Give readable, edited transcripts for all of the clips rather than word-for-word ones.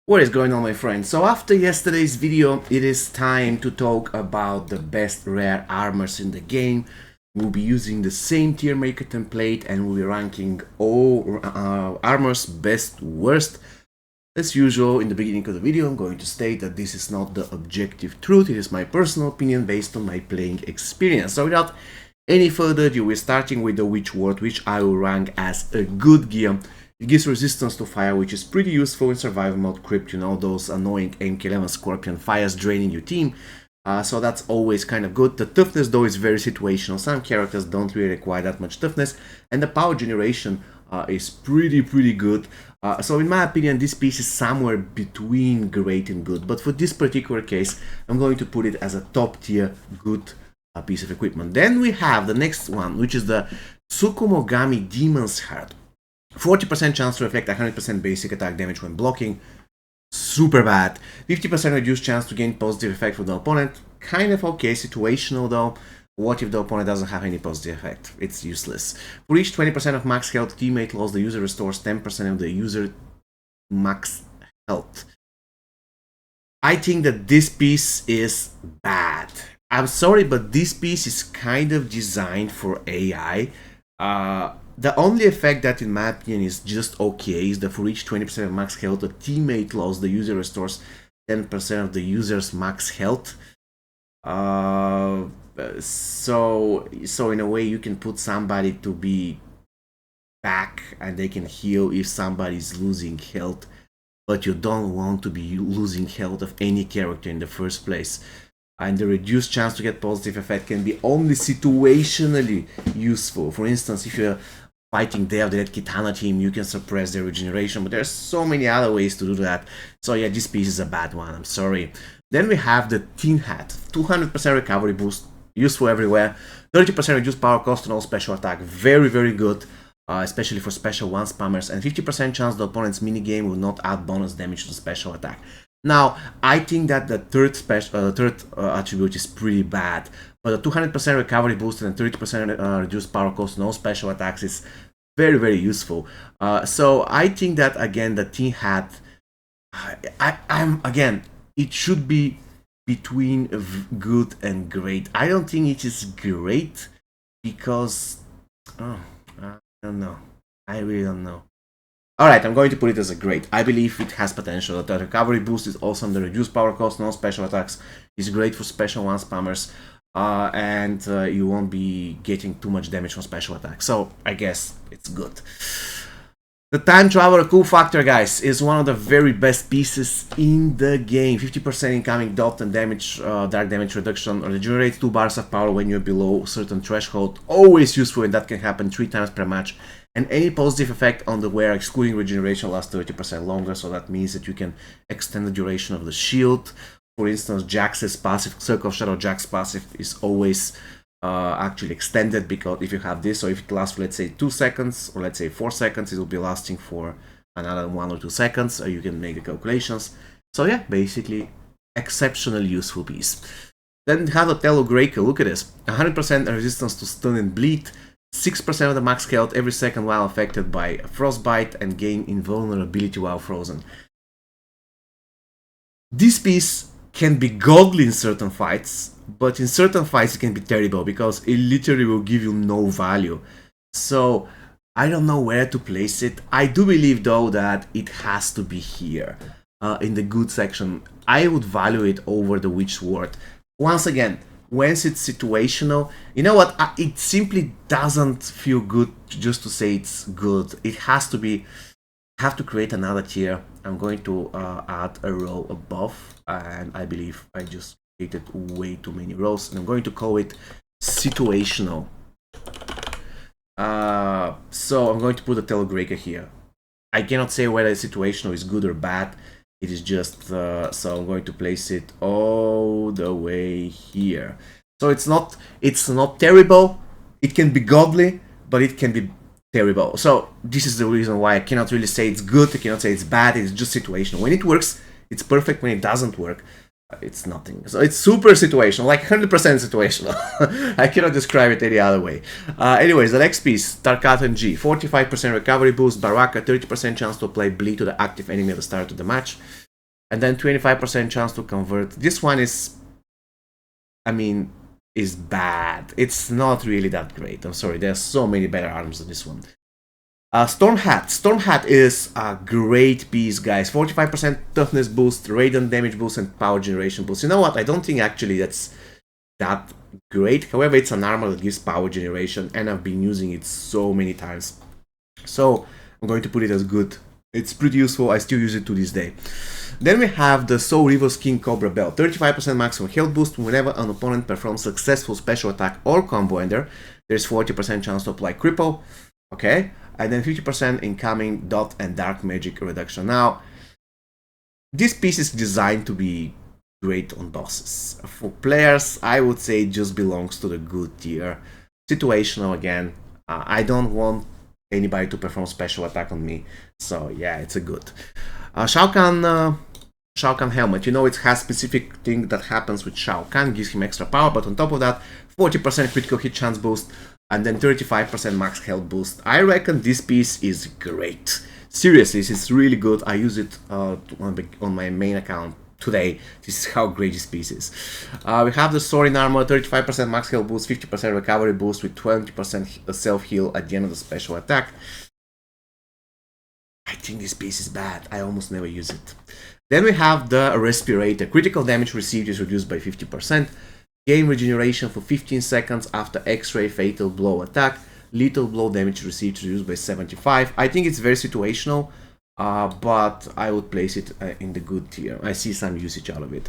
What is going on, my friends? So after yesterday's video, it is time to talk about the best rare armors in the game. We'll be using the same tier maker template and we'll be ranking all armors best worst. As usual, in the beginning of the video, I'm going to state that this is not the objective truth. It is my personal opinion based on my playing experience. So without any further ado, we're starting with the Witchward, which I will rank as a good gear. It gives resistance to fire, which is pretty useful in survival mode crypt, you know, those annoying MK11 Scorpion fires draining your team. So that's always kind of good. The toughness, though, is very situational. Some characters don't really require that much toughness, and the power generation is pretty good. So in my opinion, this piece is somewhere between great and good, but for this particular case, I'm going to put it as a top tier good piece of equipment. Then we have the next one, which is the Tsukumogami Demon's Heart. 40% chance to reflect 100% basic attack damage when blocking. Super bad. 50% reduced chance to gain positive effect from the opponent. Kind of okay, situational though. What if the opponent doesn't have any positive effect? It's useless. For each 20% of max health teammate loss, the user restores 10% of the user max health. I think that this piece is bad. I'm sorry, but this piece is kind of designed for AI. The only effect that, in my opinion, is just okay is that for each 20% of max health, a teammate loss, the user restores 10% of the user's max health. So in a way, you can put somebody to be back and they can heal if somebody's losing health, but you don't want to be losing health of any character in the first place. And the reduced chance to get positive effect can be only situationally useful. For instance, if you're fighting Day of the Dead Kitana team, you can suppress their regeneration, but there's so many other ways to do that. So yeah, this piece is a bad one, I'm sorry. Then we have the Tin Hat. 200% recovery boost, useful everywhere. 30% reduced power cost on all special attack, very good, especially for special 1 spammers. And 50% chance the opponent's minigame will not add bonus damage to the special attack. Now, I think that the third attribute is pretty bad, but the 200% recovery boost and 30% reduced power cost on all special attacks is very useful. So I think that, again, the Tin Hat, again, it should be between good and great. I don't think it is great because, I don't know. I really don't know. Alright, I'm going to put it as a great. I believe it has potential. The recovery boost is awesome. The reduced power cost, no special attacks, is great for special 1 spammers. And you won't be getting too much damage from special attacks. So I guess it's good. The Time Traveler cool factor, guys, is one of the very best pieces in the game. 50% incoming dot and damage, dark damage reduction. Regenerates 2 bars of power when you're below a certain threshold. Always useful, and that can happen 3 times per match. And any positive effect on the wearer, excluding regeneration, lasts 30% longer. So that means that you can extend the duration of the shield. For instance, Jax's passive, Circle of Shadow Jax passive, is always actually extended, because if you have this, or if it lasts for, let's say, 2 seconds, or let's say 4 seconds, it will be lasting for another 1 or 2 seconds, or you can make the calculations. So yeah, basically, exceptionally useful piece. Then we have the Telegraker. Look at this. 100% resistance to stun and bleed, 6% of the max health every second while affected by frostbite, and gain invulnerability while frozen. This piece can be godly in certain fights, but in certain fights it can be terrible because it literally will give you no value. So I don't know where to place it. I do believe though that it has to be here in the good section. I would value it over the Witchward. Once again, once it's situational, you know what, it simply doesn't feel good just to say it's good. It has to be, have to create another tier. I'm going to add a row above, and I believe I just created way too many rows, and I'm going to call it situational. So I'm going to put a Telegraker here. I cannot say whether situational is good or bad. It is just, so I'm going to place it all the way here. So it's not terrible. It can be godly, but it can be terrible. So this is the reason why I cannot really say it's good, I cannot say it's bad. It's just situational. When it works, it's perfect. When it doesn't work, it's nothing. So it's super situational, like 100% situational. I cannot describe it any other way. Anyways, the next piece, Tarkatan G. 45% recovery boost, Baraka, 30% chance to apply bleed to the active enemy at the start of the match. And then 25% chance to convert. This one is, I mean, is bad. It's not really that great. I'm sorry, there's so many better arms than this one. Storm Hat. Storm Hat is a great piece, guys. 45% toughness boost, radiant damage boost, and power generation boost. You know what? I don't think actually that's that great. However, it's an armor that gives power generation, and I've been using it so many times. So I'm going to put it as good. It's pretty useful. I still use it to this day. Then we have the Soul Reaver's King Cobra Belt. 35% maximum health boost whenever an opponent performs successful special attack or combo ender. There's 40% chance to apply cripple. Okay. And then 50% incoming dot and dark magic reduction. Now, this piece is designed to be great on bosses. For players, I would say it just belongs to the good tier. Situational again. I don't want anybody to perform special attack on me. So yeah, it's a good. Shao Kahn helmet. You know, it has specific thing that happens with Shao Kahn, gives him extra power, but on top of that, 40% critical hit chance boost, and then 35% max health boost. I reckon this piece is great. Seriously, it's really good. I use it on my main account today. This is how great this piece is. We have the Soaring Armor, 35% max health boost, 50% recovery boost with 20% self-heal at the end of the special attack. I think this piece is bad. I almost never use it. Then we have the Respirator. Critical damage received is reduced by 50%. Gain regeneration for 15 seconds after X-ray fatal blow attack. Lethal blow damage received reduced by 75. I think it's very situational, but I would place it in the good tier. I see some usage out of it.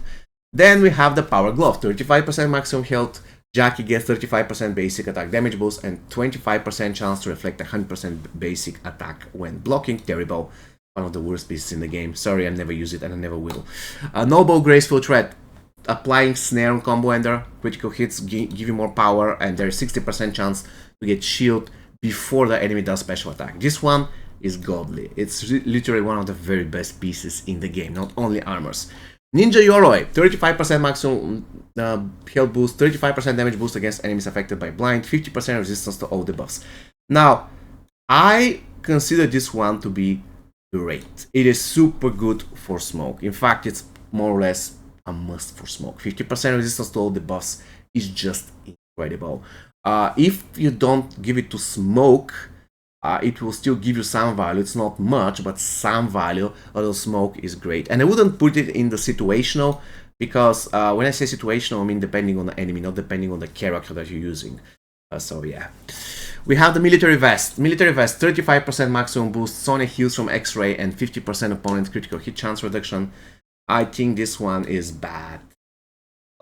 Then we have the Power Glove. 35% maximum health. Jackie gets 35% basic attack damage boost and 25% chance to reflect 100% basic attack when blocking. Terrible. One of the worst pieces in the game. Sorry, I never use it and I never will. Noble Graceful Tread. Applying snare on combo ender, critical hits give you more power, and there's 60% chance to get shield before the enemy does special attack. This one is godly. It's literally one of the very best pieces in the game, not only armors. Ninja Yoroi, 35% maximum health boost, 35% damage boost against enemies affected by blind, 50% resistance to all debuffs. Now, I consider this one to be great. It is super good for smoke. In fact, it's more or less a must for smoke. 50% resistance to all debuffs is just incredible. If you don't give it to smoke, it will still give you some value. It's not much, but some value. Although smoke is great. And I wouldn't put it in the situational, because when I say situational, I mean depending on the enemy, not depending on the character that you're using. So yeah. We have the Military Vest. Military Vest, 35% maximum boost, Sonic heals from X-ray, and 50% opponent critical hit chance reduction. I think this one is bad.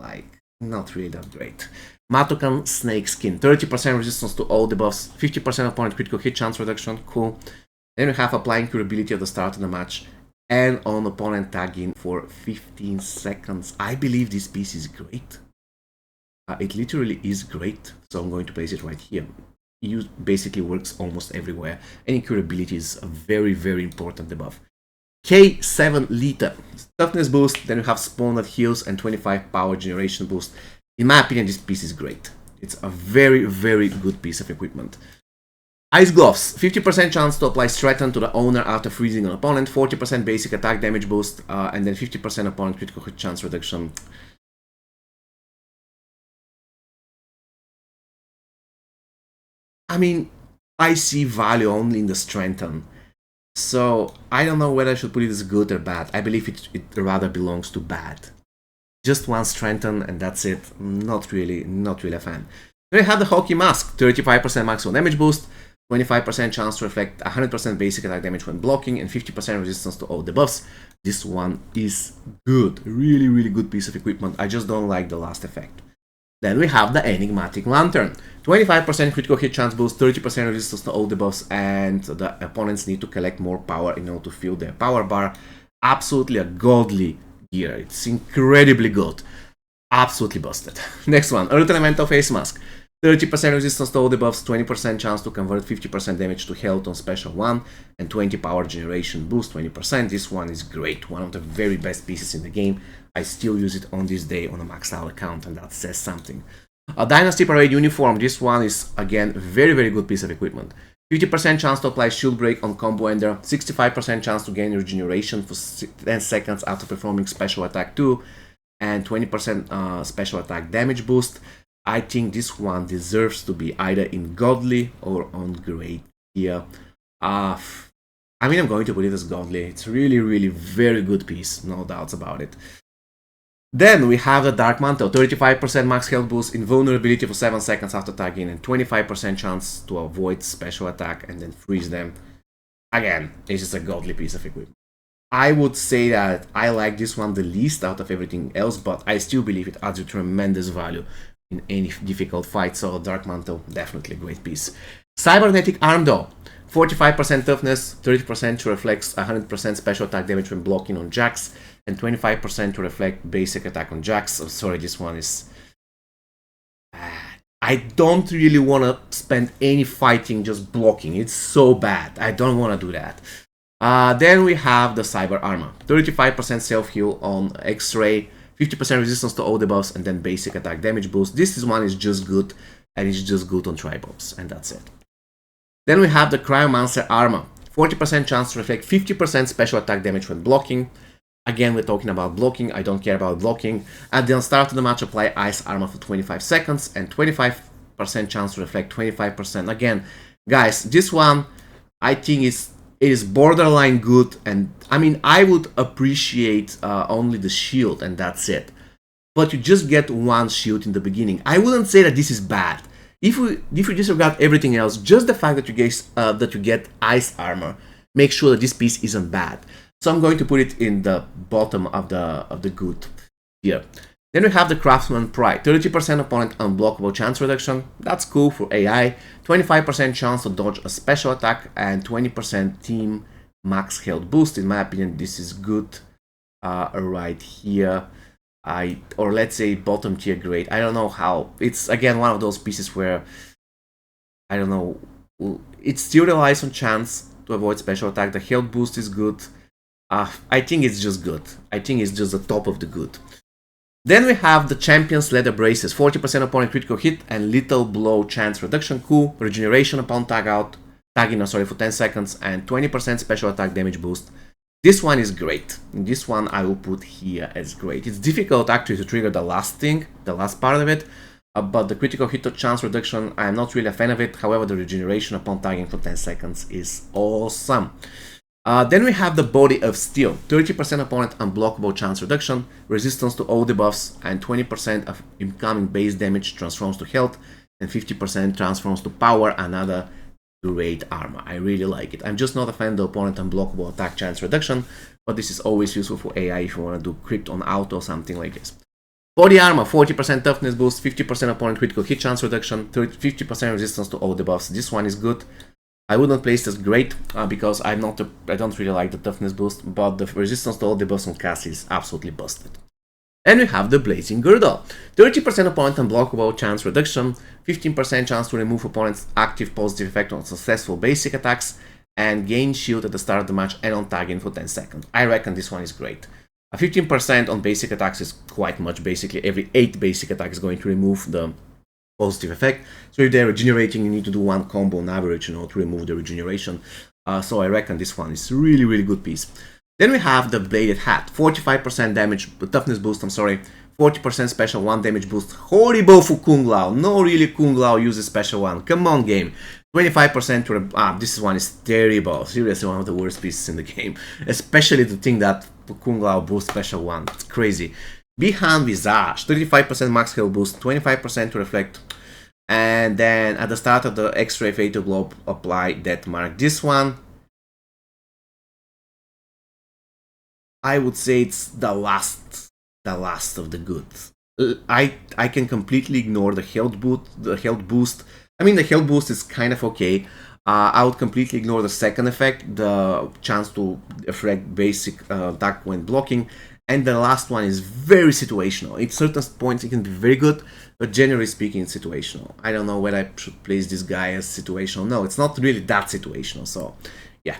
Like, not really that great. Matokan Snake Skin, 30% resistance to all debuffs, 50% opponent critical hit chance reduction, cool. Then we have applying curability at the start of the match, and on opponent tagging for 15 seconds. I believe this piece is great. It literally is great, so I'm going to place it right here. It basically works almost everywhere, and incurability is a very, very important debuff. K7 Lita, toughness boost, then you have spawn that heals and 25 power generation boost. In my opinion, this piece is great. It's a very, very good piece of equipment. Ice Gloves, 50% chance to apply Threaten to the owner after freezing an opponent, 40% basic attack damage boost, and then 50% opponent critical hit chance reduction. I mean, I see value only in the Strengthen. So, I don't know whether I should put it as good or bad. I believe it rather belongs to bad. Just one Strengthen and that's it. Not really a fan. Then we have the Hockey Mask, 35% maximum damage boost, 25% chance to reflect 100% basic attack damage when blocking, and 50% resistance to all debuffs. This one is good. Really, really good piece of equipment. I just don't like the last effect. Then we have the Enigmatic Lantern. 25% critical hit chance boost, 30% resistance to all debuffs, and the opponents need to collect more power in order to fill their power bar. Absolutely a godly gear. It's incredibly good. Absolutely busted. Next one, Earth Elemental Face Mask. 30% resistance to all debuffs, 20% chance to convert 50% damage to health on special 1, and 20 power generation boost, 20%. This one is great. One of the very best pieces in the game. I still use it on this day on a maxed out account, and that says something. A Dynasty Parade Uniform. This one is, again, very, very good piece of equipment. 50% chance to apply shield break on combo ender, 65% chance to gain regeneration for 10 seconds after performing special attack 2, and 20% special attack damage boost. I think this one deserves to be either in Godly or on Great here. I mean, I'm going to put it as Godly. It's really, really very good piece, no doubts about it. Then we have the Dark Mantle, 35% max health boost, invulnerability for 7 seconds after tagging, and 25% chance to avoid special attack and then freeze them. Again, it's just a godly piece of equipment. I would say that I like this one the least out of everything else, but I still believe it adds a tremendous value in any difficult fight, so Dark Mantle, definitely a great piece. Cybernetic Arm though, 45% toughness, 30% to reflect 100% special attack damage when blocking on jacks, and 25% to reflect basic attack on jacks. Oh, sorry, this one is... I don't really want to spend any fighting just blocking. It's so bad. I don't want to do that. Then we have the Cyber Armor. 35% self-heal on X-Ray, 50% resistance to all debuffs, and then basic attack damage boost. This one is just good, and it's just good on Tribobs, and that's it. Then we have the Cryomancer Armor. 40% chance to reflect 50% special attack damage when blocking. Again, we're talking about blocking. I don't care about blocking. At the start of the match, apply Ice Armor for 25 seconds, and 25% chance to reflect 25%. Again, guys, this one, I think is borderline good, and I mean, I would appreciate only the shield, and that's it. But you just get one shield in the beginning. I wouldn't say that this is bad. If you disregard everything else, just the fact that you get Ice Armor, make sure that this piece isn't bad. So I'm going to put it in the bottom of the good here. Then we have the Craftsman Pride, 30% opponent unblockable chance reduction. That's cool for AI. 25% chance to dodge a special attack, and 20% team max health boost. In my opinion, this is good right here. Or let's say bottom tier grade. I don't know how. It's again one of those pieces where I don't know. It still relies on chance to avoid special attack. The health boost is good. I think it's just good. I think it's just the top of the good. Then we have the Champion's Leather Braces, 40% opponent critical hit and lethal blow chance reduction. Cool. Regeneration upon tagging for 10 seconds, and 20% special attack damage boost. This one is great. This one I will put here as great. It's difficult actually to trigger the last part of it, but the critical hit chance reduction, I'm not really a fan of it. However, the regeneration upon tagging for 10 seconds is awesome. Then we have the Body of Steel, 30% opponent unblockable chance reduction, resistance to all debuffs, and 20% of incoming base damage transforms to health, and 50% transforms to power. Another great armor. I really like it. I'm just not a fan of the opponent unblockable attack chance reduction, but this is always useful for AI if you want to do crypt on auto or something like this. Body armor, 40% toughness boost, 50% opponent critical hit chance reduction, 50% resistance to all debuffs. This one is good. I wouldn't place this great because I don't really like the toughness boost, but the resistance to all debuffs on cast is absolutely busted. And we have the Blazing Girdle, 30% opponent unblockable chance reduction, 15% chance to remove opponent's active positive effect on successful basic attacks, and gain shield at the start of the match and on tagging for 10 seconds. I reckon this one is great. 15% on basic attacks is quite much. Basically, every 8 basic attacks is going to remove the positive effect. So if they're regenerating, you need to do one combo on average, to remove the regeneration. So I reckon this one is really, really good piece. Then we have the Bladed Hat, 45% damage, toughness boost, 40% special 1 damage boost. Horrible for Kung Lao. No, really, Kung Lao uses special 1. Come on, game. 25% to this one is terrible. Seriously, one of the worst pieces in the game. Especially the thing that Kung Lao boosts special 1. It's crazy. Behind Visage, 35% max health boost, 25% to reflect, and then at the start of the X-Ray Fatal Blow, apply Death Mark. This one, I would say it's the last of the good. I can completely ignore the health boost. I mean, the health boost is kind of okay. I would completely ignore the second effect, the chance to affect basic attack when blocking. And the last one is very situational. At certain points it can be very good, but generally speaking it's situational. I don't know whether I should place this guy as situational. No, it's not really that situational, so yeah.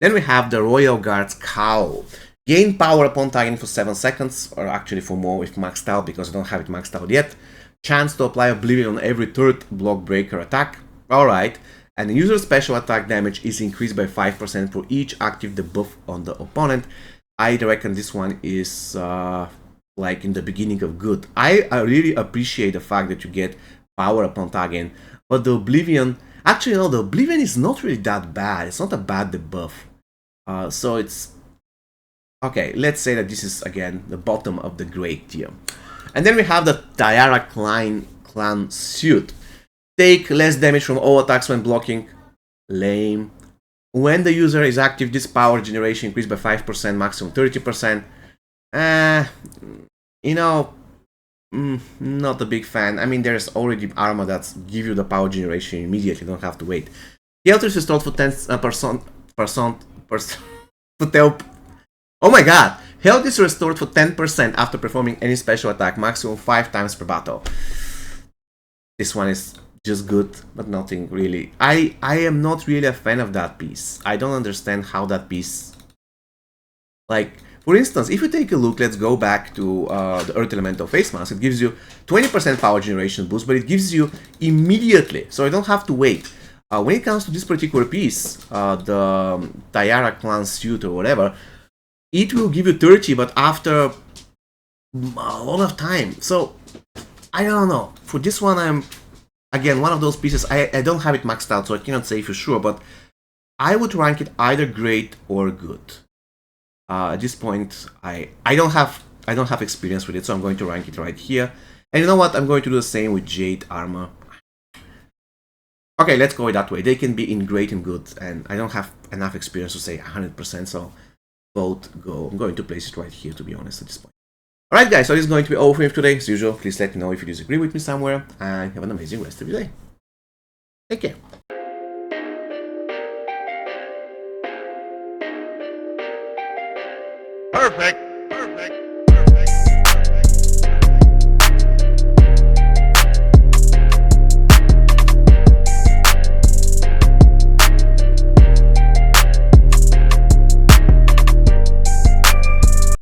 Then we have the Royal Guard's Cowl. Gain power upon tagging for 7 seconds, or actually for more if maxed out, because I don't have it maxed out yet. Chance to apply Oblivion on every third block breaker attack. Alright. And the user special attack damage is increased by 5% for each active debuff on the opponent. I reckon this one is like in the beginning of good. I really appreciate the fact that you get power upon target, but the Oblivion, actually no, the Oblivion is not really that bad. It's not a bad debuff. So it's okay. Let's say that this is again the bottom of the great tier. And then we have the Tiara clan suit. Take less damage from all attacks when blocking. Lame. When the user is active, this power generation increased by 5%, maximum 30%. You know, not a big fan. I mean, there's already armor that give you the power generation immediately. You don't have to wait. Health is restored for 10%. Oh my god! Health is restored for 10% after performing any special attack, maximum 5 times per battle. This one is just good, but nothing really. I am not really a fan of that piece. I don't understand how that piece... Like, for instance, if you take a look, let's go back to the Earth Elemental Face Mask. It gives you 20% power generation boost, but it gives you immediately, so you don't have to wait. When it comes to this particular piece, the Tiara Clan suit or whatever, it will give you 30, but after a lot of time. So, I don't know. For this one, I'm, again, one of those pieces, I don't have it maxed out, so I cannot say for sure, but I would rank it either great or good. At this point, I don't have experience with it, so I'm going to rank it right here. And you know what? I'm going to do the same with Jade Armor. Okay, let's go that way. They can be in great and good, and I don't have enough experience to say 100%, so both go. I'm going to place it right here, to be honest, at this point. Alright guys, so this is going to be all for me today. As usual, please let me know if you disagree with me somewhere, and have an amazing rest of your day. Take care. Perfect.